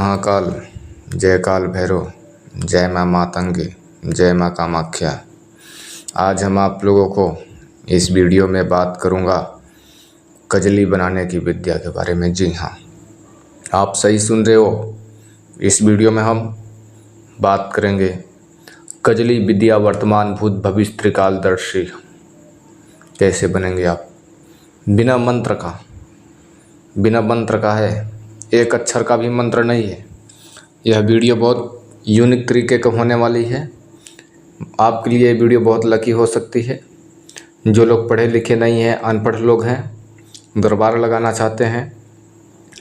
महाकाल, जय काल भैरव, जय माँ मातंगी, जय माँ कामाख्या। आज हम आप लोगों को इस वीडियो में बात करूँगा कजली बनाने की विद्या के बारे में। जी हाँ, आप सही सुन रहे हो। इस वीडियो में हम बात करेंगे कजली विद्या वर्तमान भूत भविष्य त्रिकालदर्शी। कैसे बनेंगे आप बिना मंत्र का है, एक अक्षर का भी मंत्र नहीं है। यह वीडियो बहुत यूनिक तरीके का होने वाली है। आपके लिए ये वीडियो बहुत लकी हो सकती है। जो लोग पढ़े लिखे नहीं हैं, अनपढ़ लोग हैं, दरबार लगाना चाहते हैं,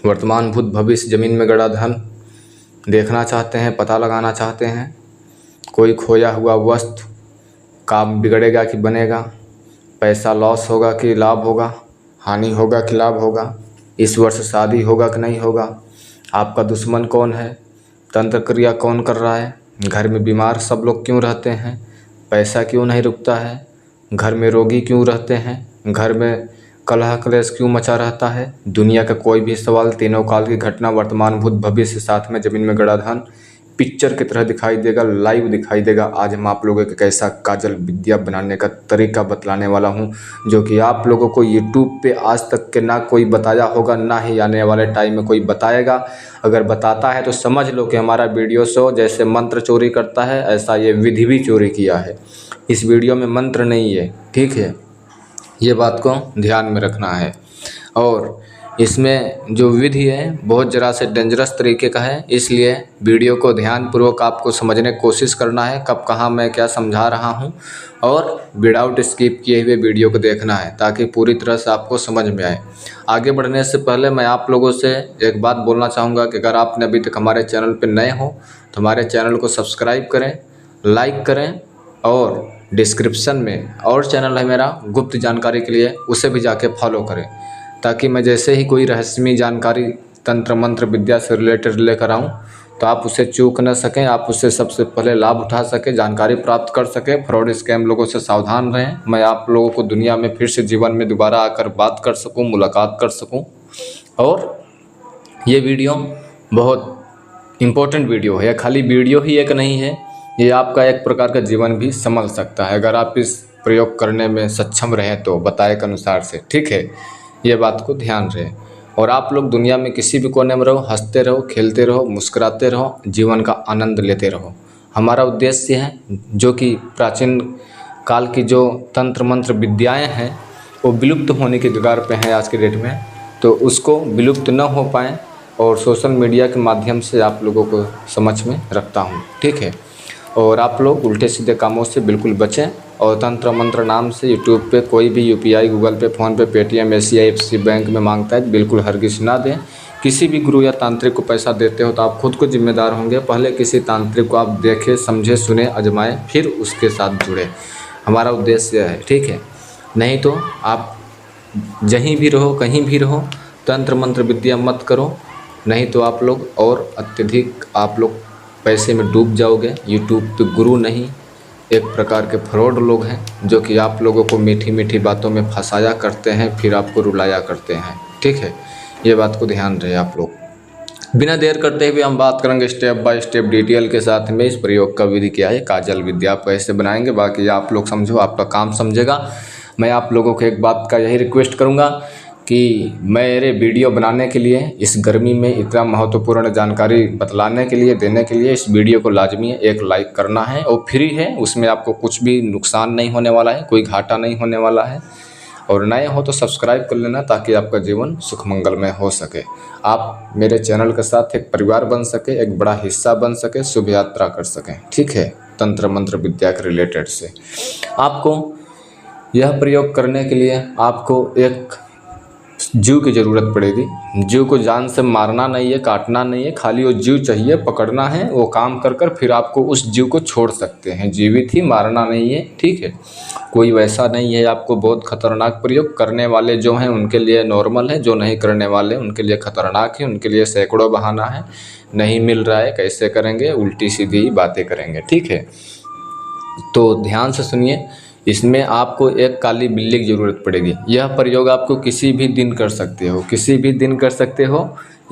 वर्तमान भूत भविष्य ज़मीन में गड़ा धन देखना चाहते हैं, पता लगाना चाहते हैं, कोई खोया हुआ वस्तु काम बिगड़ेगा कि बनेगा, पैसा लॉस होगा कि लाभ होगा, हानि होगा कि लाभ होगा, इस वर्ष शादी होगा कि नहीं होगा, आपका दुश्मन कौन है, तंत्र क्रिया कौन कर रहा है, घर में बीमार सब लोग क्यों रहते हैं, पैसा क्यों नहीं रुकता है, घर में रोगी क्यों रहते हैं, घर में कलह क्लेश क्यों मचा रहता है, दुनिया का कोई भी सवाल, तीनों काल की घटना, वर्तमान भूत भविष्य साथ में ज़मीन में गड़ा धन पिक्चर की तरह दिखाई देगा, लाइव दिखाई देगा। आज हम आप लोगों को कैसा काजल विद्या बनाने का तरीका बतलाने वाला हूं, जो कि आप लोगों को यूट्यूब पे आज तक के ना कोई बताया होगा, ना ही आने वाले टाइम में कोई बताएगा। अगर बताता है तो समझ लो कि हमारा वीडियो शो जैसे मंत्र चोरी करता है, ऐसा ये विधि भी चोरी किया है। इस वीडियो में मंत्र नहीं है, ठीक है, ये बात को ध्यान में रखना है। और इसमें जो विधि है बहुत ज़रा से डेंजरस तरीके का है, इसलिए वीडियो को ध्यानपूर्वक आपको समझने की कोशिश करना है, कब कहाँ मैं क्या समझा रहा हूँ, और विदाउट स्किप किए हुए वीडियो को देखना है ताकि पूरी तरह से आपको समझ में आए। आगे बढ़ने से पहले मैं आप लोगों से एक बात बोलना चाहूँगा कि अगर आपने अभी तक हमारे चैनल पर नए हो तो हमारे चैनल को सब्सक्राइब करें, लाइक करें, और डिस्क्रिप्शन में और चैनल है मेरा गुप्त जानकारी के लिए, उसे भी जाके फॉलो करें, ताकि मैं जैसे ही कोई रहस्यमय जानकारी तंत्र मंत्र विद्या से रिलेटेड लेकर आऊँ तो आप उसे चूक न सकें, आप उससे सबसे पहले लाभ उठा सकें, जानकारी प्राप्त कर सकें, फ्रॉड स्कैम लोगों से सावधान रहें। मैं आप लोगों को दुनिया में फिर से जीवन में दोबारा आकर बात कर सकूं, मुलाकात कर सकूं। और ये वीडियो बहुत इम्पोर्टेंट वीडियो है, खाली वीडियो ही एक नहीं है, ये आपका एक प्रकार का जीवन भी संभल सकता है अगर आप इस प्रयोग करने में सक्षम रहें तो, बताए के अनुसार से, ठीक है। ये बात को ध्यान रहे। और आप लोग दुनिया में किसी भी कोने में रहो, हंसते रहो, खेलते रहो, मुस्कुराते रहो, जीवन का आनंद लेते रहो। हमारा उद्देश्य है जो कि प्राचीन काल की जो तंत्र मंत्र विद्याएं हैं वो विलुप्त होने की कगार पे हैं आज के डेट में, तो उसको विलुप्त न हो पाएँ और सोशल मीडिया के माध्यम से आप लोगों को समझ में रखता हूँ, ठीक है। और आप लोग उल्टे सीधे कामों से बिल्कुल बचें। और तंत्र मंत्र नाम से यूट्यूब पे कोई भी यूपीआई, गूगल पे, फ़ोन पे, पेटीएम, ICICI बैंक में मांगता है, बिल्कुल हरगिज़ ना दें। किसी भी गुरु या तांत्रिक को पैसा देते हो तो आप खुद को जिम्मेदार होंगे। पहले किसी तांत्रिक को आप देखें, समझे, सुने, आजमाएं, फिर उसके साथ जुड़े। हमारा उद्देश्य है, ठीक है। नहीं तो आप जहीं भी रहो, कहीं भी रहो, तंत्र मंत्र विद्या मत करो, नहीं तो आप लोग और अत्यधिक आप लोग पैसे में डूब जाओगे। यूट्यूब पे गुरु नहीं, एक प्रकार के फ्रॉड लोग हैं जो कि आप लोगों को मीठी मीठी बातों में फंसाया करते हैं, फिर आपको रुलाया करते हैं, ठीक है। ये बात को ध्यान रहे आप लोग। बिना देर करते हुए हम बात करेंगे स्टेप बाय स्टेप डिटेल के साथ में इस प्रयोग का विधि क्या है, काजल विद्या आप कैसे बनाएंगे। बाकी आप लोग समझो, आपका काम समझेगा। मैं आप लोगों को एक बात का यही रिक्वेस्ट करूँगा कि मेरे वीडियो बनाने के लिए, इस गर्मी में इतना महत्वपूर्ण जानकारी बतलाने के लिए, देने के लिए, इस वीडियो को लाजमी है एक लाइक करना है। और फ्री है, उसमें आपको कुछ भी नुकसान नहीं होने वाला है, कोई घाटा नहीं होने वाला है। और नए हो तो सब्सक्राइब कर लेना ताकि आपका जीवन सुख मंगलमय हो सके, आप मेरे चैनल के साथ एक परिवार बन सके, एक बड़ा हिस्सा बन सके, शुभ यात्रा कर सकें, ठीक है। तंत्र मंत्र विद्या के रिलेटेड से आपको यह प्रयोग करने के लिए आपको एक जीव की ज़रूरत पड़ेगी। जीव को जान से मारना नहीं है, काटना नहीं है, खाली वो जीव चाहिए, पकड़ना है, वो काम कर कर फिर आपको उस जीव को छोड़ सकते हैं। जीवित ही, मारना नहीं है, ठीक है। कोई वैसा नहीं है आपको बहुत खतरनाक प्रयोग। करने वाले जो हैं उनके लिए नॉर्मल है, जो नहीं करने वाले उनके लिए खतरनाक है, उनके लिए सैकड़ों बहाना है, नहीं मिल रहा है, कैसे करेंगे, उल्टी सीधी बातें करेंगे, ठीक है। तो ध्यान से सुनिए, इसमें आपको एक काली बिल्ली की ज़रूरत पड़ेगी। यह प्रयोग आपको किसी भी दिन कर सकते हो, किसी भी दिन कर सकते हो।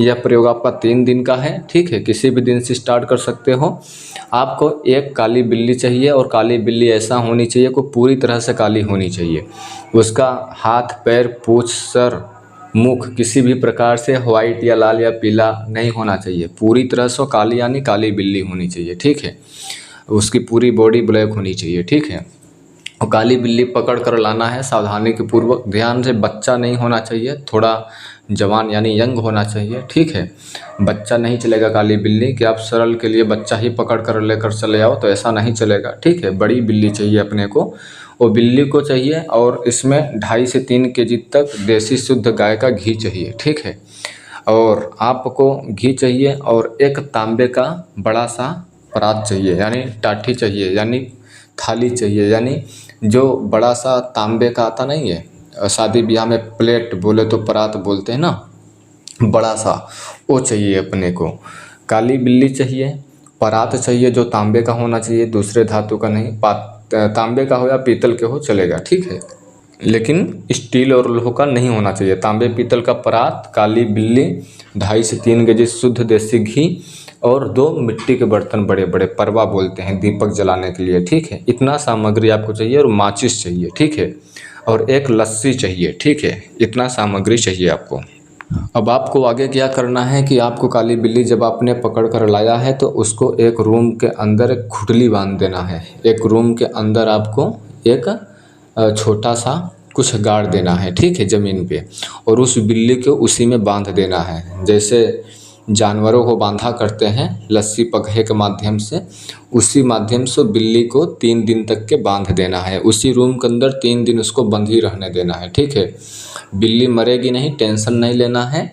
यह प्रयोग आपका 3 दिन का है, ठीक है। किसी भी दिन से स्टार्ट कर सकते हो। आपको एक काली बिल्ली चाहिए और काली बिल्ली ऐसा होनी चाहिए कि पूरी तरह से काली होनी चाहिए। उसका हाथ, पैर, पूँछ, सर, मुख किसी भी प्रकार से वाइट या लाल या पीला नहीं होना चाहिए। पूरी तरह से काली यानी काली बिल्ली होनी चाहिए, ठीक है। उसकी पूरी बॉडी ब्लैक होनी चाहिए, ठीक है। और काली बिल्ली पकड़ कर लाना है सावधानी के पूर्वक, ध्यान से। बच्चा नहीं होना चाहिए, थोड़ा जवान यानी यंग होना चाहिए, ठीक है। बच्चा नहीं चलेगा काली बिल्ली कि आप सरल के लिए बच्चा ही पकड़ कर लेकर चले आओ, तो ऐसा नहीं चलेगा, ठीक है। बड़ी बिल्ली चाहिए अपने को, वो बिल्ली को चाहिए। और इसमें 2.5 से 3 केजी तक देसी शुद्ध गाय का घी चाहिए, ठीक है। और आपको घी चाहिए और एक तांबे का बड़ा सा परात चाहिए, यानी टाठी चाहिए, यानी थाली चाहिए, यानी जो बड़ा सा तांबे का आता नहीं है, शादी ब्याह में प्लेट बोले तो परात बोलते हैं ना, बड़ा सा वो चाहिए अपने को। काली बिल्ली चाहिए, परात चाहिए जो तांबे का होना चाहिए, दूसरे धातु का नहीं। तांबे का हो या पीतल के हो चलेगा, ठीक है, लेकिन स्टील और लोह का नहीं होना चाहिए। तांबे पीतल का परात, काली बिल्ली, 2.5 से 3 केजी शुद्ध देसी घी और 2 मिट्टी के बर्तन, बड़े बड़े परवा बोलते हैं, दीपक जलाने के लिए, ठीक है। इतना सामग्री आपको चाहिए। और माचिस चाहिए, ठीक है। और एक लस्सी चाहिए, ठीक है। इतना सामग्री चाहिए आपको। अब आपको आगे क्या करना है कि आपको काली बिल्ली जब आपने पकड़ कर लाया है तो उसको एक रूम के अंदर एक खुटली बांध देना है। एक रूम के अंदर आपको एक छोटा सा कुछ गाड़ देना है, ठीक है, ज़मीन पे। और उस बिल्ली को उसी में बांध देना है, जैसे जानवरों को बांधा करते हैं लस्सी पगहे के माध्यम से, उसी माध्यम से बिल्ली को 3 दिन तक के बांध देना है। उसी रूम के अंदर 3 दिन उसको बंद ही रहने देना है, ठीक है। बिल्ली मरेगी नहीं, टेंशन नहीं लेना है।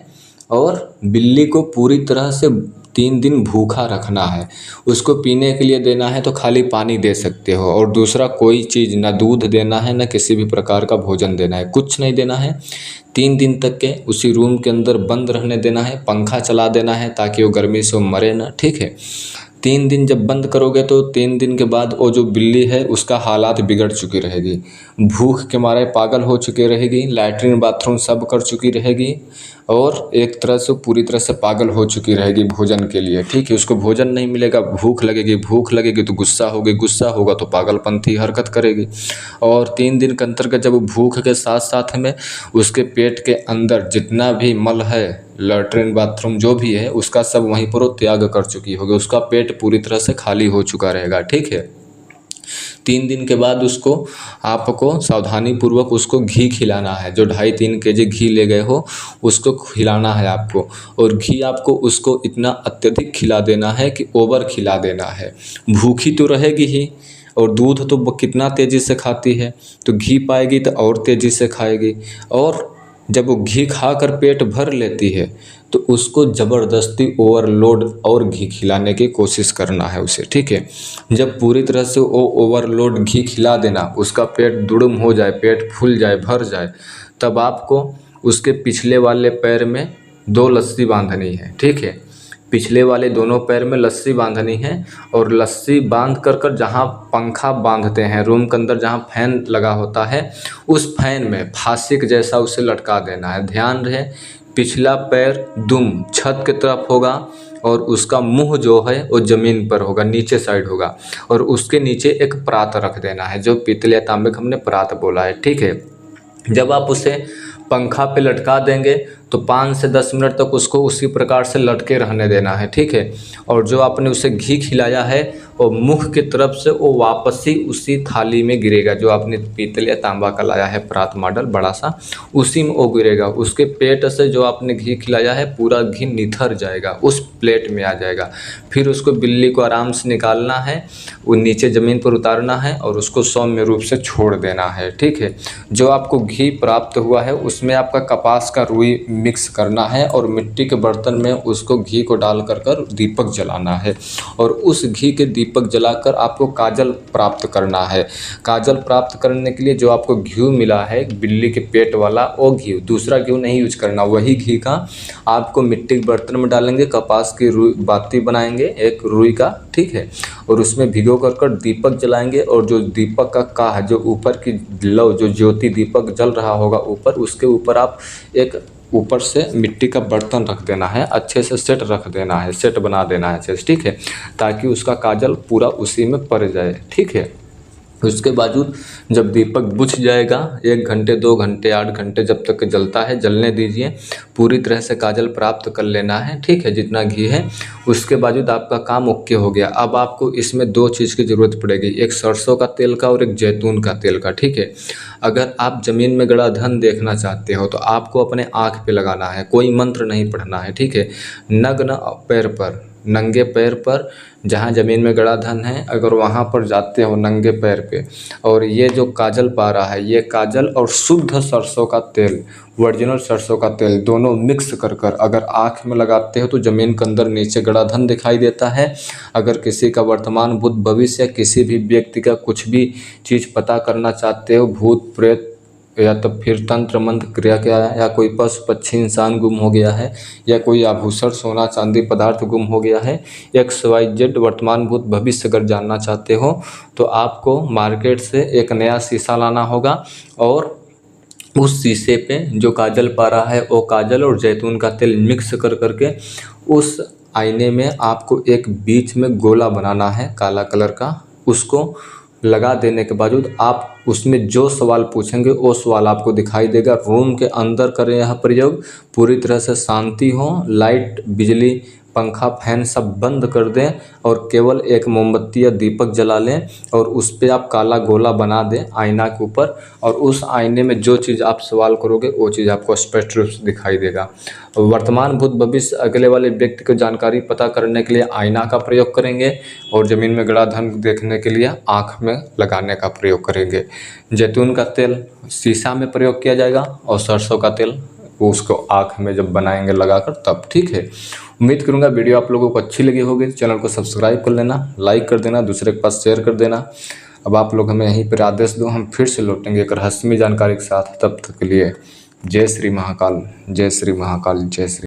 और बिल्ली को पूरी तरह से 3 दिन भूखा रखना है। उसको पीने के लिए देना है तो खाली पानी दे सकते हो, और दूसरा कोई चीज़, ना दूध देना है, ना किसी भी प्रकार का भोजन देना है, कुछ नहीं देना है। 3 दिन तक के उसी रूम के अंदर बंद रहने देना है। पंखा चला देना है ताकि वो गर्मी से मरे ना, ठीक है। 3 दिन जब बंद करोगे तो 3 दिन के बाद वो जो बिल्ली है उसका हालात बिगड़ चुकी रहेगी, भूख के मारे पागल हो चुकी रहेगी, लैट्रिन बाथरूम सब कर चुकी रहेगी, और एक तरह से पूरी तरह से पागल हो चुकी रहेगी भोजन के लिए, ठीक है। उसको भोजन नहीं मिलेगा, भूख लगेगी, भूख लगेगी तो गुस्सा होगी, गुस्सा होगा तो पागलपंथी हरकत करेगी। और 3 दिन के अंतर्गत जब भूख के साथ साथ में उसके पेट के अंदर जितना भी मल है, लैट्रिन बाथरूम जो भी है, उसका सब वहीं पर वो त्याग कर चुकी होगी, उसका पेट पूरी तरह से खाली हो चुका रहेगा, ठीक है। 3 दिन के बाद उसको आपको सावधानी पूर्वक उसको घी खिलाना है। जो 2.5-3 केजी घी ले गए हो उसको खिलाना है आपको। और घी आपको उसको इतना अत्यधिक खिला देना है कि ओवर खिला देना है। भूखी तो रहेगी ही, और दूध तो कितना तेज़ी से खाती है, तो घी पाएगी तो और तेज़ी से खाएगी। और जब वो घी खाकर पेट भर लेती है तो उसको ज़बरदस्ती ओवरलोड और घी खिलाने की कोशिश करना है उसे, ठीक है। जब पूरी तरह से वो ओवरलोड घी खिला देना, उसका पेट दुड़ुम हो जाए, पेट फूल जाए, भर जाए, तब आपको उसके पिछले वाले पैर में 2 लस्सी बांधनी है, ठीक है। पिछले वाले दोनों पैर में लस्सी बांधनी है। और लस्सी बांध कर जहाँ पंखा बांधते हैं रूम के अंदर, जहाँ फैन लगा होता है, उस फैन में फांसी के जैसा उसे लटका देना है। ध्यान रहे, पिछला पैर दुम छत की तरफ होगा और उसका मुंह जो है वो ज़मीन पर होगा, नीचे साइड होगा। और उसके नीचे एक परात रख देना है, जो पीतल या तांबे का हमने परात बोला है, ठीक है। जब आप उसे पंखा पे लटका देंगे तो 5 से 10 मिनट तक उसको उसी प्रकार से लटके रहने देना है, ठीक है। और जो आपने उसे घी खिलाया है वो मुख की तरफ से वो वापस ही उसी थाली में गिरेगा, जो आपने पीतल या तांबा का लाया है परात मॉडल बड़ा सा, उसी में वो गिरेगा। उसके पेट से जो आपने घी खिलाया है पूरा घी निथर जाएगा, उस प्लेट में आ जाएगा। फिर उसको बिल्ली को आराम से निकालना है, वो नीचे ज़मीन पर उतारना है और उसको सौम्य रूप से छोड़ देना है, ठीक है। जो आपको घी प्राप्त हुआ है उसमें आपका कपास का रुई मिक्स करना है और मिट्टी के बर्तन में उसको घी को डाल कर दीपक जलाना है। और उस घी के दीपक जलाकर आपको काजल प्राप्त करना है। काजल प्राप्त करने के लिए जो आपको घी मिला है बिल्ली के पेट वाला, वो घी, दूसरा घी नहीं यूज करना, वही घी का आपको मिट्टी के बर्तन में डालेंगे, कपास की रुई बाती बनाएंगे एक रुई का, ठीक है। और उसमें भिगो कर दीपक जलाएंगे। और जो दीपक का जो ऊपर की लौ, जो ज्योति दीपक जल रहा होगा ऊपर, उसके ऊपर आप एक ऊपर से मिट्टी का बर्तन रख देना है, अच्छे से सेट रख देना है, सेट बना देना है अच्छे से, ठीक है, ताकि उसका काजल पूरा उसी में पड़ जाए, ठीक है। उसके बावजूद जब दीपक बुझ जाएगा 1 घंटे 2 घंटे 8 घंटे जब तक जलता है, जलने दीजिए, पूरी तरह से काजल प्राप्त कर लेना है, ठीक है, जितना घी है। उसके बावजूद आपका काम ओके हो गया। अब आपको इसमें 2 चीज़ की ज़रूरत पड़ेगी, एक सरसों का तेल का और एक जैतून का तेल का, ठीक है। अगर आप ज़मीन में गड़ा धन देखना चाहते हो तो आपको अपने आँख पे लगाना है, कोई मंत्र नहीं पढ़ना है, ठीक है। नग्न पैर पर, नंगे पैर पर, जहाँ ज़मीन में गड़ा धन है, अगर वहाँ पर जाते हो नंगे पैर पे, और ये जो काजल पा रहा है, ये काजल और शुद्ध सरसों का तेल, ओरिजिनल सरसों का तेल दोनों मिक्स कर कर अगर आँख में लगाते हो तो ज़मीन के अंदर नीचे गड़ा धन दिखाई देता है। अगर किसी का वर्तमान भूत भविष्य, किसी भी व्यक्ति का कुछ भी चीज़ पता करना चाहते हो, भूत प्रेत या तो फिर तंत्र मंत्र क्रिया क्या है, या कोई पशु पक्षी इंसान गुम हो गया है, या कोई आभूषण सोना चांदी पदार्थ गुम हो गया है, XYZ वर्तमान भूत भविष्य अगर जानना चाहते हो तो आपको मार्केट से एक नया शीशा लाना होगा, और उस शीशे पे जो काजल पा रहा है वो काजल और जैतून का तेल मिक्स कर करके उस आईने में आपको एक बीच में गोला बनाना है काला कलर का। उसको लगा देने के बावजूद आप उसमें जो सवाल पूछेंगे वो सवाल आपको दिखाई देगा। रूम के अंदर करें यह प्रयोग, पूरी तरह से शांति हो, लाइट बिजली पंखा फैन सब बंद कर दें और केवल एक मोमबत्ती या दीपक जला लें, और उस पर आप काला गोला बना दें आईना के ऊपर, और उस आईने में जो चीज़ आप सवाल करोगे वो चीज़ आपको स्पष्ट रूप से दिखाई देगा। वर्तमान भूत भविष्य अगले वाले व्यक्ति को जानकारी पता करने के लिए आईना का प्रयोग करेंगे, और ज़मीन में गड़ा धन देखने के लिए आँख में लगाने का प्रयोग करेंगे। जैतून का तेल शीशा में प्रयोग किया जाएगा, और सरसों का तेल उसको आँख में जब बनाएंगे लगाकर तब, ठीक है। उम्मीद करूंगा वीडियो आप लोगों को अच्छी लगी होगी। चैनल को सब्सक्राइब कर लेना, लाइक कर देना, दूसरे के पास शेयर कर देना। अब आप लोग हमें यहीं पर आदेश दो, हम फिर से लौटेंगे एक रहस्यमय जानकारी के साथ। तब तक के लिए जय श्री महाकाल, जय श्री महाकाल, जय श्री।